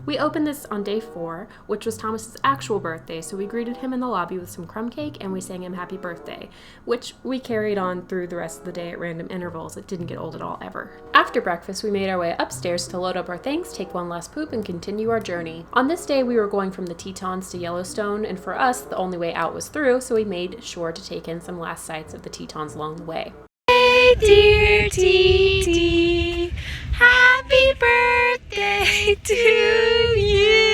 We opened this on day 4, which was Thomas's actual birthday, so we greeted him in the lobby with some crumb cake and we sang him happy birthday, which we carried on through the rest of the day at random intervals. It didn't get old at all, ever. After breakfast, we made our way upstairs to load up our things, take one last poop, and continue our journey. On this day, we were going from the Tetons to Yellowstone, and for us, the only way out was through, so we made sure to take in some last sights of the Tetons along the way. Hey dear TT, happy birthday to you.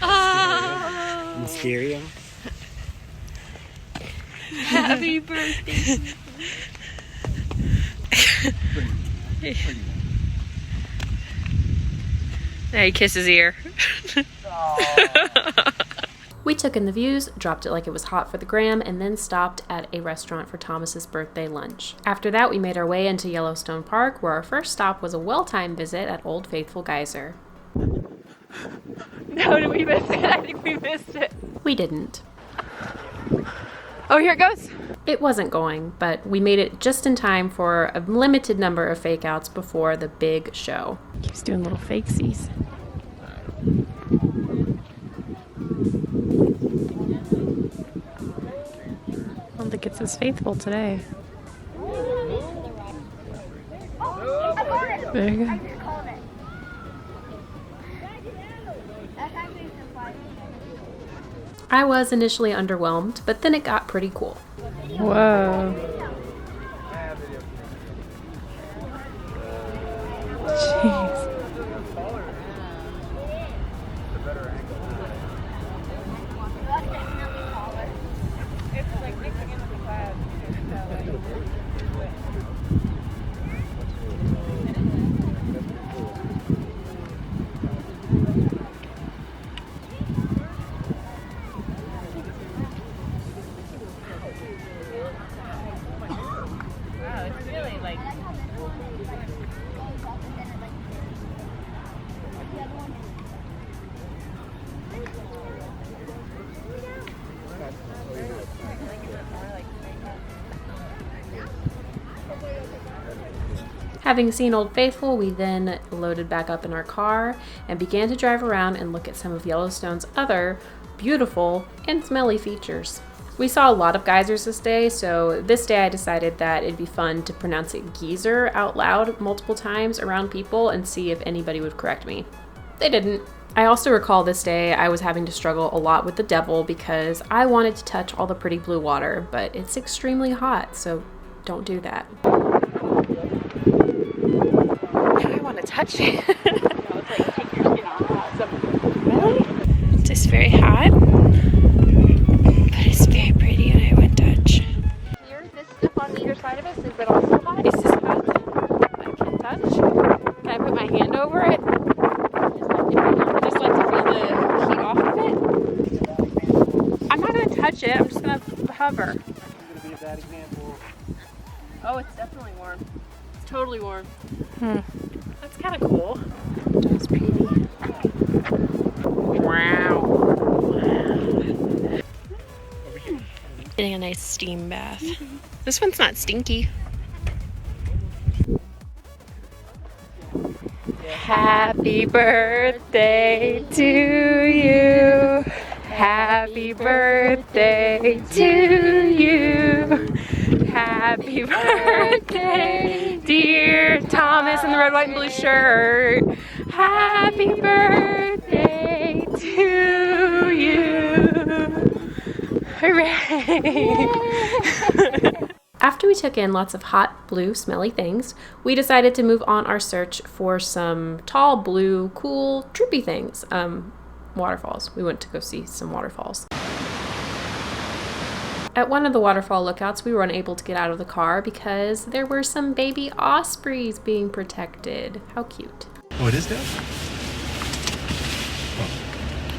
Oh. Mysterio. Happy birthday. Now you kiss his ear. We took in the views, dropped it like it was hot for the gram, and then stopped at a restaurant for Thomas's birthday lunch. After that, we made our way into Yellowstone Park, where our first stop was a well-timed visit at Old Faithful Geyser. No, did we miss it? I think we missed it. We didn't. Oh, here it goes. It wasn't going, but we made it just in time for a limited number of fake-outs before the big show. Keeps doing little fakesies. I don't think it's as faithful today. There you go. I was initially underwhelmed, but then it got pretty cool. Whoa. Jeez. Having seen Old Faithful, we then loaded back up in our car and began to drive around and look at some of Yellowstone's other beautiful and smelly features. We saw a lot of geysers this day, so this day I decided that it'd be fun to pronounce it geyser out loud multiple times around people and see if anybody would correct me. They didn't. I also recall this day I was having to struggle a lot with the devil because I wanted to touch all the pretty blue water, but it's extremely hot, so don't do that. I want to touch it. Really? It's just very hot, but it's very pretty and I would touch. This stuff on either side of us, is it also hot? Is this hot? I can touch. Can I put my hand over it? Just like to feel the heat off of it? I'm not going to touch it, I'm just going to hover. This is going to be a bad example. Oh, it's definitely warm. It's totally warm. That's kind of cool. That's pretty. Wow. Getting a nice steam bath. This one's not stinky. Happy birthday to you. Happy birthday to you. Happy birthday, dear Thomas in the red, white, and blue shirt. Happy birthday to you. Hooray! After we took in lots of hot, blue, smelly things, we decided to move on our search for some tall, blue, cool, trippy things. Waterfalls. We went to go see some waterfalls. At one of the waterfall lookouts, we were unable to get out of the car because there were some baby ospreys being protected. How cute. Oh, it is dead?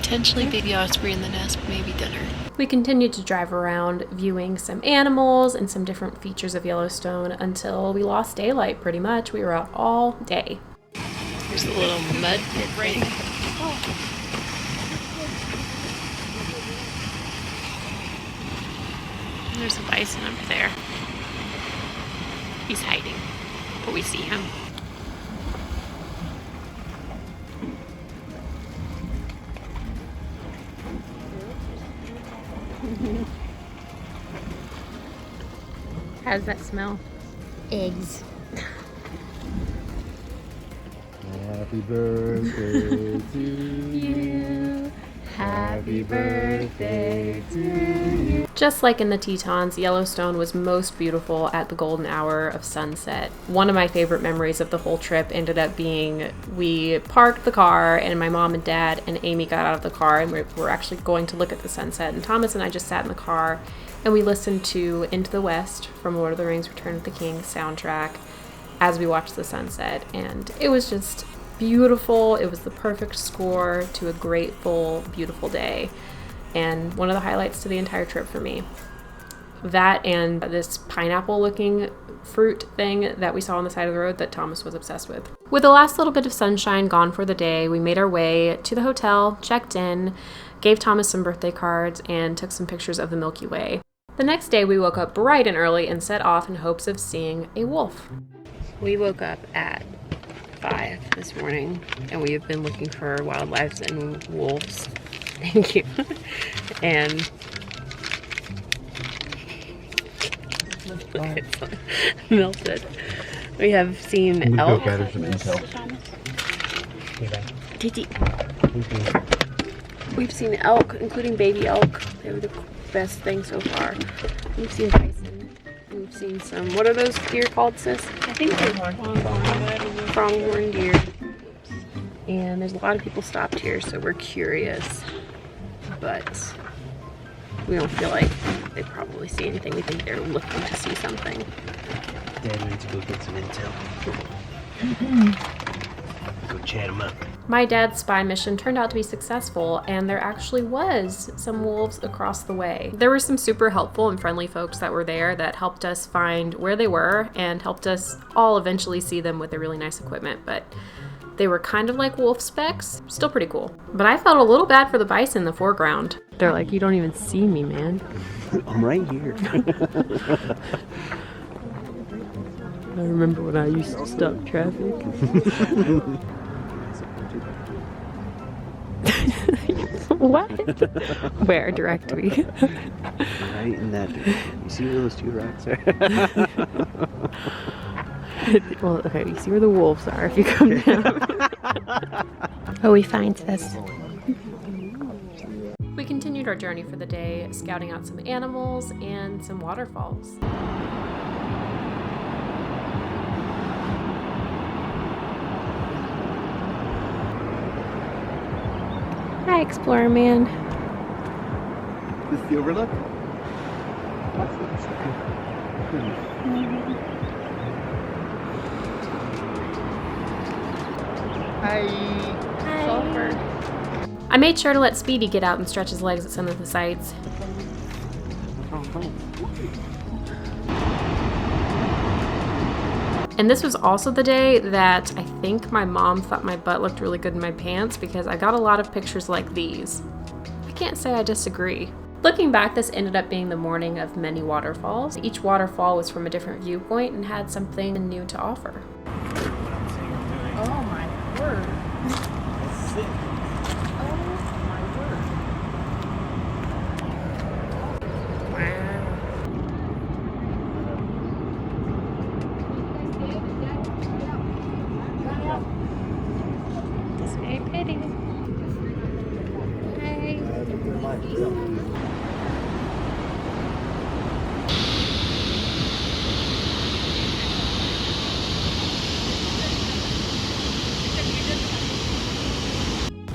Potentially baby osprey in the nest, maybe dinner. We continued to drive around, viewing some animals and some different features of Yellowstone until we lost daylight, pretty much. We were out all day. There's a little mud pit right. There's a bison up there. He's hiding, but we see him. How's that smell? Eggs. Happy birthday to you. Happy birthday to you. Just like in the Tetons, Yellowstone was most beautiful at the golden hour of sunset. One of my favorite memories of the whole trip ended up being we parked the car and my mom and dad and Amy got out of the car and we were actually going to look at the sunset, and Thomas and I just sat in the car and we listened to Into the West from Lord of the Rings Return of the King soundtrack as we watched the sunset, and it was just beautiful. It was the perfect score to a grateful, beautiful day, and one of the highlights to the entire trip for me. That and this pineapple looking fruit thing that we saw on the side of the road that Thomas was obsessed with. With the last little bit of sunshine gone for the day, we made our way to the hotel, checked in, gave Thomas some birthday cards, and took some pictures of the Milky Way. The next day we woke up bright and early and set off in hopes of seeing a wolf. We woke up at 5 this morning and we have been looking for wildlife and wolves. Thank you. And look, it's melted. We have seen elk. We've seen elk, including baby elk. They were the best thing so far. We've seen bison. We've seen some, what are those deer called, sis? I think they're pronghorn deer. And there's a lot of people stopped here, so we're curious. But we don't feel like they probably see anything. We think they're looking to see something. Dad needs to go get some intel. Go chat him up. My dad's spy mission turned out to be successful, and there actually was some wolves across the way. There were some super helpful and friendly folks that were there that helped us find where they were and helped us all eventually see them with their really nice equipment, but they were kind of like wolf specks. Still pretty cool. But I felt a little bad for the bison in the foreground. They're like, you don't even see me, man. I'm right here. I remember when I used to stop traffic. What? Where? Direct me. Right in that. You see where those two rocks are? Well, okay, you see where the wolves are if you come down. Oh, we find this. We continued our journey for the day, scouting out some animals and some waterfalls. Hi, Explorer Man. This is the overlook? Hi. Sulfur. I made sure to let Speedy get out and stretch his legs at some of the sites. And this was also the day that I think my mom thought my butt looked really good in my pants because I got a lot of pictures like these. I can't say I disagree. Looking back, this ended up being the morning of many waterfalls. Each waterfall was from a different viewpoint and had something new to offer. Oh my word. Sick. It's very pretty. Hi.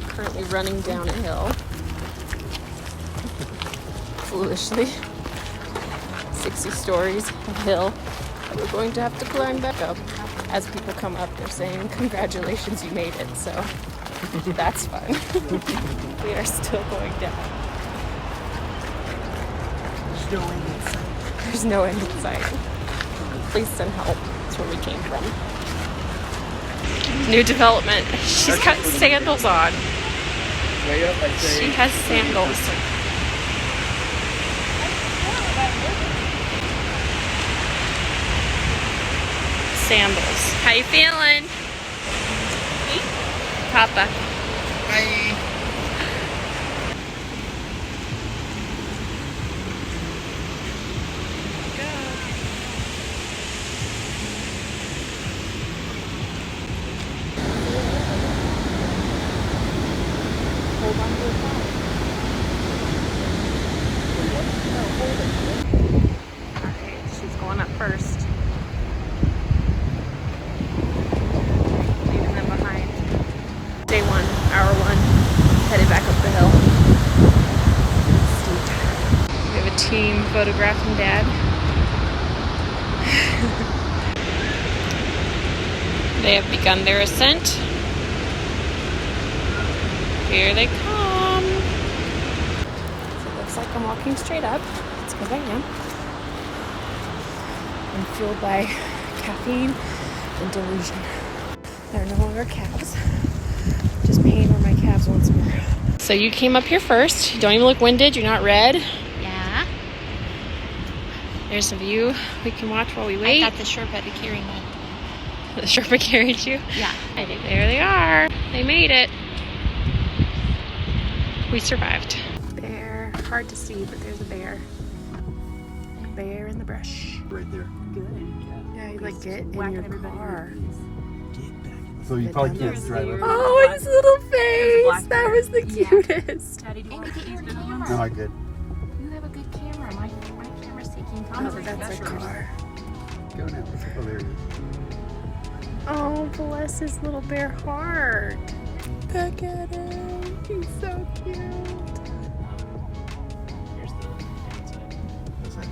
Currently running down a hill. Foolishly. 60 stories of hill that we're going to have to climb back up. As people come up, they're saying, congratulations, you made it, so that's fun. We are still going down. There's no end in sight. There's no end in sight. Please send help. That's where we came from. New development. She's got sandals on. She has sandals. Sandals. How you feeling? Papa. Hi. day one, hour one, headed back up the hill. Steep. We have a team photographing Dad. They have begun their ascent. Here they come. So it looks like I'm walking straight up. That's because I am. I'm fueled by caffeine and delusion. They're no longer calves. Just pain where my calves once were. So you came up here first. You don't even look winded. You're not red. Yeah. There's a view we can watch while we wait. I got the Sherpa to carry me. The Sherpa carried you? Yeah, I did. There they are. They made it. We survived. Bear. Hard to see, but there's a bear. Bear in the brush. Right there. Yeah, you like get in your car. So you probably can't drive up. Oh, his little face! That was the cutest. Daddy, do you want to your get camera. No, I good. You have a good camera. My camera's taking Oh, that's a car. Go now. Oh, there it is. Oh, bless his little bear heart. Look at him. He's so cute. What's that?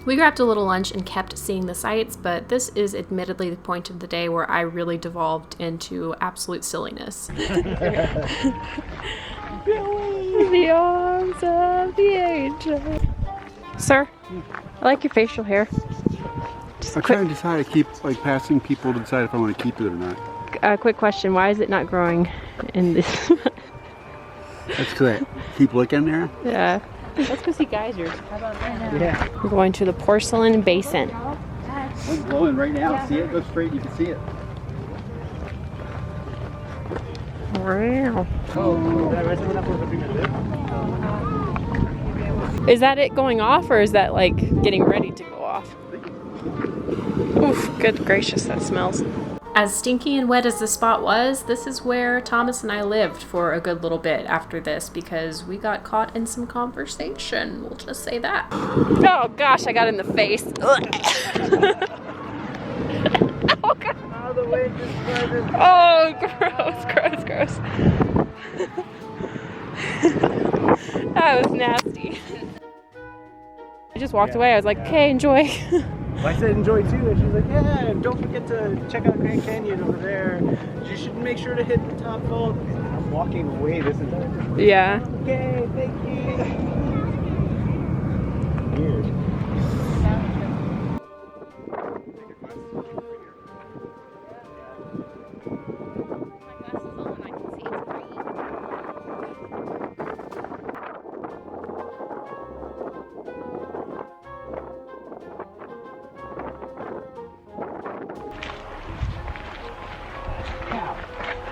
We grabbed a little lunch and kept seeing the sights, but this is admittedly the point of the day where I really devolved into absolute silliness. The arms of the angel. Sir, I like your facial hair. I'm trying to decide. I keep like passing people to decide if I want to keep it or not. Quick question, why is it not growing in this? That's correct. Keep looking there. Yeah. Let's go see geysers. How about that? Yeah. We're going to the porcelain basin. It's blowing right now. See it? Go straight. You can see it. Wow. Is that it going off, or is that like getting ready to go off? Oof, good gracious, that smells. As stinky and wet as the spot was, this is where Thomas and I lived for a good little bit after this because we got caught in some conversation. We'll just say that. Oh gosh, I got in the face. Oh, God. Oh, gross. That was nasty. I just walked away. I was like, okay, enjoy. I said enjoy too, and she's like, yeah, and don't forget to check out Grand Canyon over there. You should make sure to hit the top vault. I'm walking away this entire time. Yeah. Okay, thank you. Weird.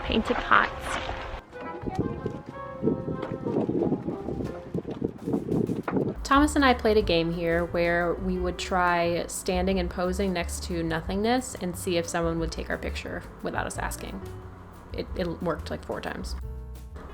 Painted pots. Thomas and I played a game here where we would try standing and posing next to nothingness and see if someone would take our picture without us asking. It worked like 4 times.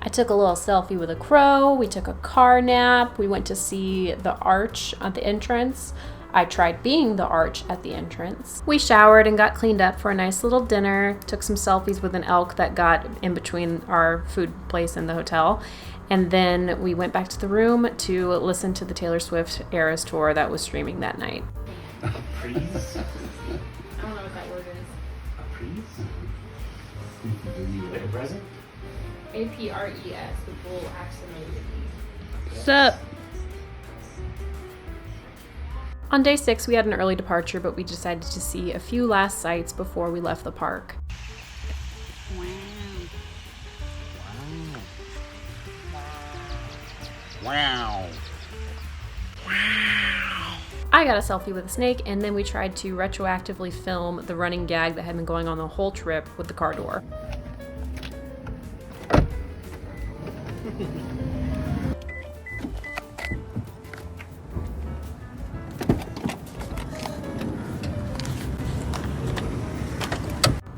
I took a little selfie with a crow, we took a car nap, we went to see the arch at the entrance. I tried being the arch at the entrance. We showered and got cleaned up for a nice little dinner, took some selfies with an elk that got in between our food place and the hotel, and then we went back to the room to listen to the Taylor Swift Eras tour that was streaming that night. I don't know what that word is. Like a present? A-P-R-E-S, the bull accidentally. Sup? On day 6, we had an early departure, but we decided to see a few last sights before we left the park. Wow. I got a selfie with a snake, and then we tried to retroactively film the running gag that had been going on the whole trip with the car door.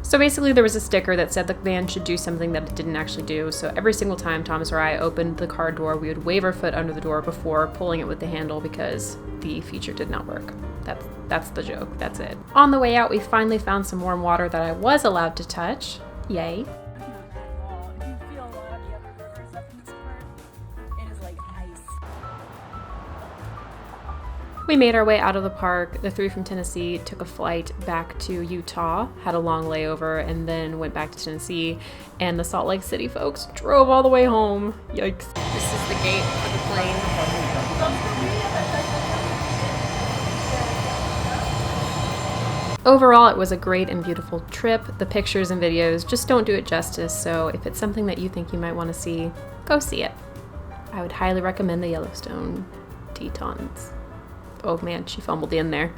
So basically there was a sticker that said the van should do something that it didn't actually do. So every single time Thomas or I opened the car door, we would wave our foot under the door before pulling it with the handle because the feature did not work. That's the joke. That's it. On the way out, we finally found some warm water that I was allowed to touch. Yay. We made our way out of the park. The three from Tennessee took a flight back to Utah, had a long layover, and then went back to Tennessee. And the Salt Lake City folks drove all the way home. Yikes. This is the gate for the plane. Overall, it was a great and beautiful trip. The pictures and videos just don't do it justice, so if it's something that you think you might want to see, go see it. I would highly recommend the Yellowstone Tetons. Oh man, she fumbled in there.